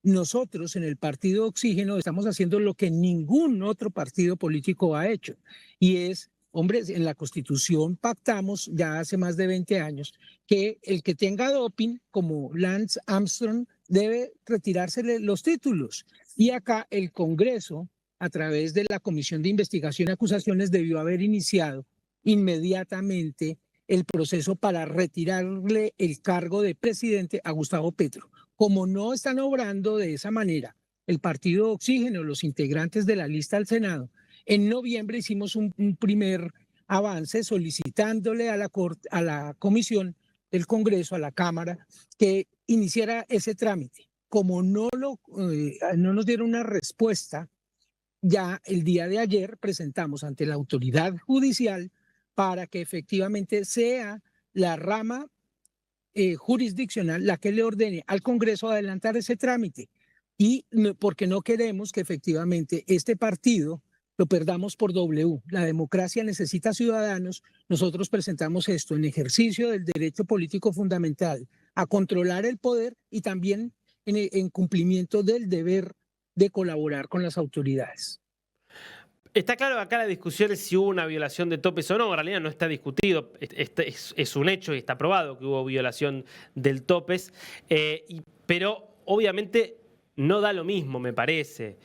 nosotros en el Partido Oxígeno estamos haciendo lo que ningún otro partido político ha hecho, y es, hombre, en la Constitución pactamos ya hace más de 20 años que el que tenga doping, como Lance Armstrong, debe retirársele los títulos. Y acá el Congreso, a través de la Comisión de Investigación y Acusaciones, debió haber iniciado inmediatamente el proceso para retirarle el cargo de presidente a Gustavo Petro. Como no están obrando de esa manera, el Partido Oxígeno, los integrantes de la lista al Senado, en noviembre hicimos un primer avance solicitándole a la Comisión del Congreso, a la Cámara, que iniciara ese trámite. Como no nos dieron una respuesta, ya el día de ayer presentamos ante la autoridad judicial para que efectivamente sea la rama jurisdiccional la que le ordene al Congreso adelantar ese trámite, y porque no queremos que efectivamente este partido lo perdamos por W. La democracia necesita ciudadanos. Nosotros presentamos esto en ejercicio del derecho político fundamental a controlar el poder y también en cumplimiento del deber de colaborar con las autoridades. Está claro que acá la discusión es si hubo una violación de topes o no. En realidad no está discutido, es un hecho y está probado que hubo violación del topes, pero obviamente no da lo mismo, me parece,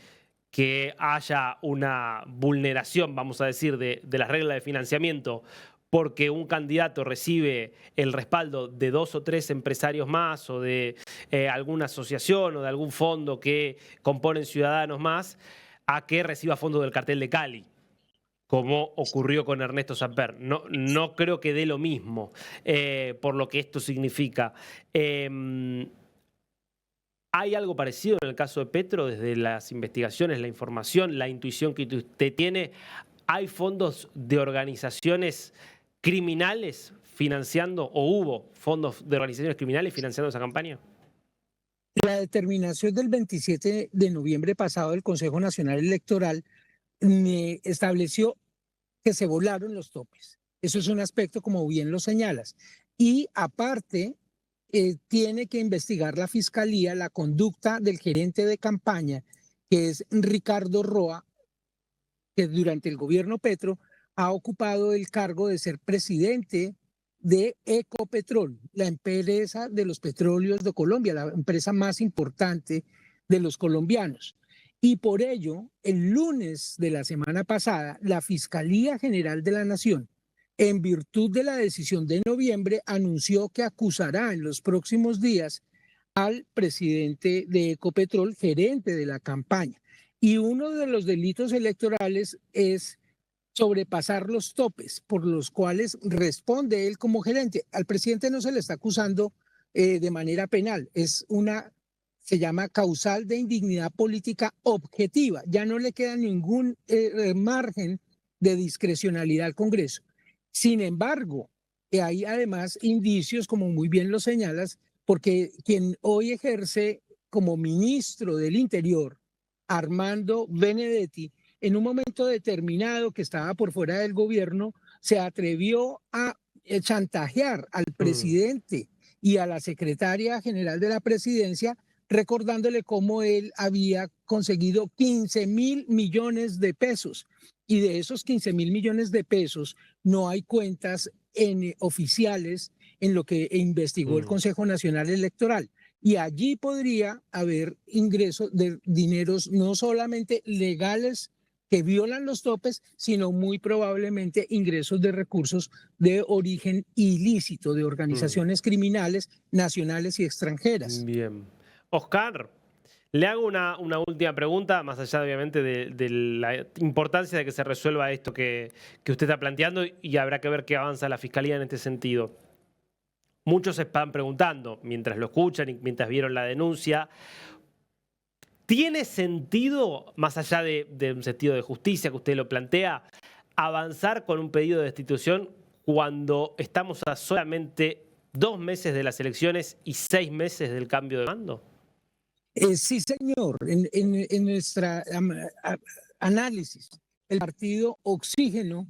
que haya una vulneración, vamos a decir, de las reglas de financiamiento porque un candidato recibe el respaldo de 2 o 3 empresarios más o de alguna asociación o de algún fondo que componen ciudadanos más, a que reciba fondos del cartel de Cali, como ocurrió con Ernesto Samper. No creo que dé lo mismo por lo que esto significa. ¿Hay algo parecido en el caso de Petro desde las investigaciones, la información, la intuición que usted tiene? ¿Hay fondos de organizaciones criminales financiando, o hubo fondos de organizaciones criminales financiando esa campaña? La determinación del 27 de noviembre pasado del Consejo Nacional Electoral estableció que se volaron los topes. Eso es un aspecto, como bien lo señalas. Y aparte, tiene que investigar la Fiscalía la conducta del gerente de campaña, que es Ricardo Roa, que durante el gobierno Petro ha ocupado el cargo de ser presidente de Ecopetrol, la empresa de los petróleos de Colombia, la empresa más importante de los colombianos. Y por ello, el lunes de la semana pasada, la Fiscalía General de la Nación, en virtud de la decisión de noviembre, anunció que acusará en los próximos días al presidente de Ecopetrol, gerente de la campaña. Y uno de los delitos electorales es sobrepasar los topes por los cuales responde él como gerente. Al presidente no se le está acusando de manera penal, se llama causal de indignidad política objetiva. Ya no le queda ningún margen de discrecionalidad al Congreso. Sin embargo, hay además indicios, como muy bien lo señalas, porque quien hoy ejerce como ministro del Interior, Armando Benedetti, en un momento determinado que estaba por fuera del gobierno, se atrevió a chantajear al presidente y a la secretaria general de la presidencia, recordándole cómo él había conseguido 15.000 millones de pesos. Y de esos 15.000 millones de pesos no hay cuentas oficiales en lo que investigó el Consejo Nacional Electoral. Y allí podría haber ingresos de dineros no solamente legales que violan los topes, sino muy probablemente ingresos de recursos de origen ilícito de organizaciones criminales nacionales y extranjeras. Bien. Oscar, le hago una última pregunta, más allá obviamente de la importancia de que se resuelva esto que usted está planteando, y habrá que ver qué avanza la Fiscalía en este sentido. Muchos se están preguntando, mientras lo escuchan y mientras vieron la denuncia, ¿tiene sentido, más allá de un sentido de justicia que usted lo plantea, avanzar con un pedido de destitución cuando estamos a solamente 2 meses de las elecciones y 6 meses del cambio de mando? Sí, señor. En nuestra análisis el partido Oxígeno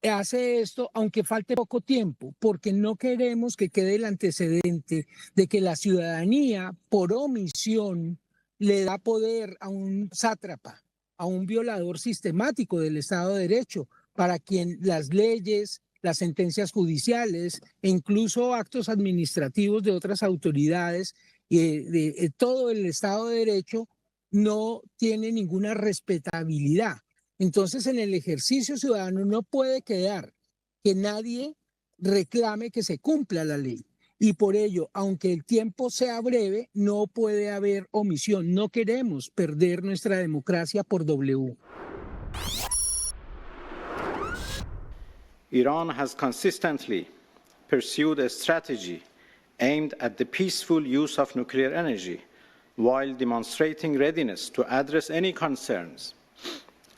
hace esto aunque falte poco tiempo, porque no queremos que quede el antecedente de que la ciudadanía, por omisión, le da poder a un sátrapa, a un violador sistemático del Estado de Derecho, para quien las leyes, las sentencias judiciales e incluso actos administrativos de otras autoridades y de todo el Estado de Derecho no tiene ninguna respetabilidad. Entonces, en el ejercicio ciudadano no puede quedar que nadie reclame que se cumpla la ley. Y por ello, aunque el tiempo sea breve, no puede haber omisión. No queremos perder nuestra democracia por W. Iran has consistently pursued a strategy aimed at the peaceful use of nuclear energy, while demonstrating readiness to address any concerns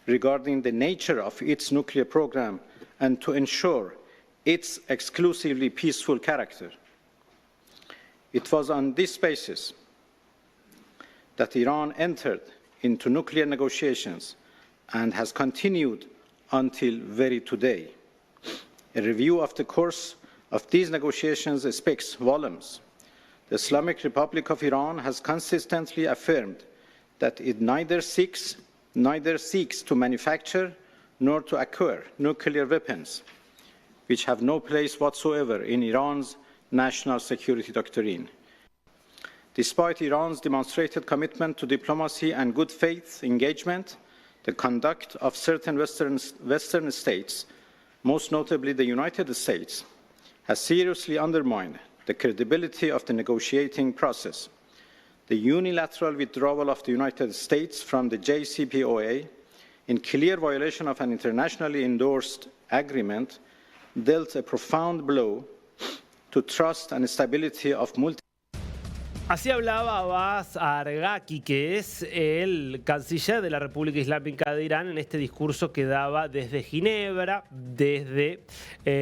regarding the nature of its nuclear program and to ensure its exclusively peaceful character. It was on this basis that Iran entered into nuclear negotiations and has continued until very today. A review of the course of these negotiations speaks volumes. The Islamic Republic of Iran has consistently affirmed that it neither seeks to manufacture nor to acquire nuclear weapons, which have no place whatsoever in Iran's national security doctrine. Despite Iran's demonstrated commitment to diplomacy and good faith engagement, the conduct of certain Western states, most notably the United States, has seriously undermined the credibility of the negotiating process. The unilateral withdrawal of the United States from the JCPOA, in clear violation of an internationally endorsed agreement, dealt a profound blow to trust and stability of Así hablaba Abbas Araghchi, que es el canciller de la República Islámica de Irán, en este discurso que daba desde Ginebra, desde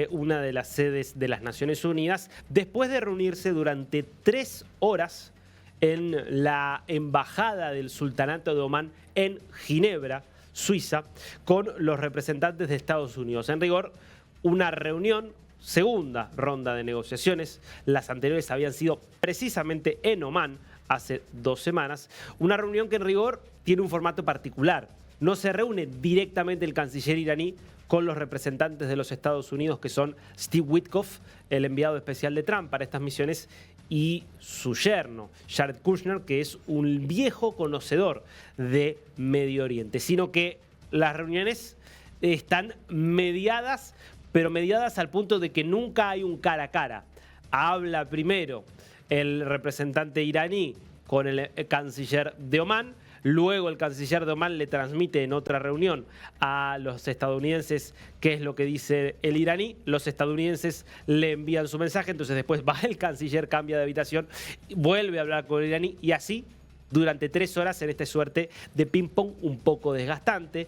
una de las sedes de las Naciones Unidas, después de reunirse durante 3 horas en la embajada del Sultanato de Omán en Ginebra, Suiza, con los representantes de Estados Unidos. En rigor, una reunión, segunda ronda de negociaciones. Las anteriores habían sido precisamente en Omán hace 2 semanas. Una reunión que en rigor tiene un formato particular. No se reúne directamente el canciller iraní con los representantes de los Estados Unidos, que son Steve Witkoff, el enviado especial de Trump para estas misiones, y su yerno, Jared Kushner, que es un viejo conocedor de Medio Oriente, sino que las reuniones están mediadas, pero mediadas al punto de que nunca hay un cara a cara. Habla primero el representante iraní con el canciller de Omán, luego el canciller de Omán le transmite en otra reunión a los estadounidenses qué es lo que dice el iraní, los estadounidenses le envían su mensaje, entonces después va el canciller, cambia de habitación, vuelve a hablar con el iraní y así durante 3 horas en esta suerte de ping-pong un poco desgastante.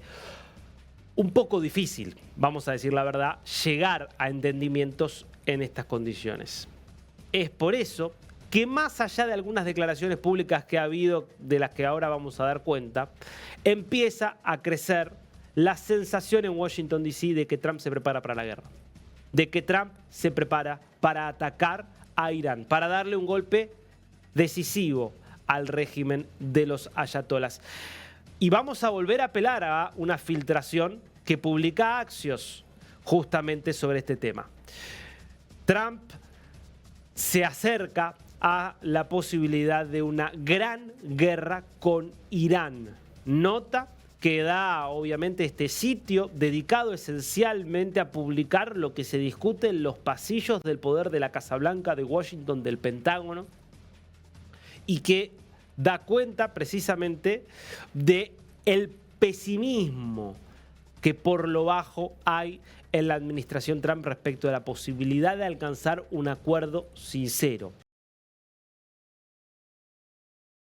Un poco difícil, vamos a decir la verdad, llegar a entendimientos en estas condiciones. Es por eso que más allá de algunas declaraciones públicas que ha habido, de las que ahora vamos a dar cuenta, empieza a crecer la sensación en Washington, D.C. de que Trump se prepara para la guerra, de que Trump se prepara para atacar a Irán, para darle un golpe decisivo al régimen de los ayatolás. Y vamos a volver a apelar a una filtración que publica Axios justamente sobre este tema. Trump se acerca a la posibilidad de una gran guerra con Irán. Nota que da obviamente este sitio dedicado esencialmente a publicar lo que se discute en los pasillos del poder de la Casa Blanca, de Washington, del Pentágono, y que da cuenta precisamente de el pesimismo que por lo bajo hay en la administración Trump respecto de la posibilidad de alcanzar un acuerdo sincero.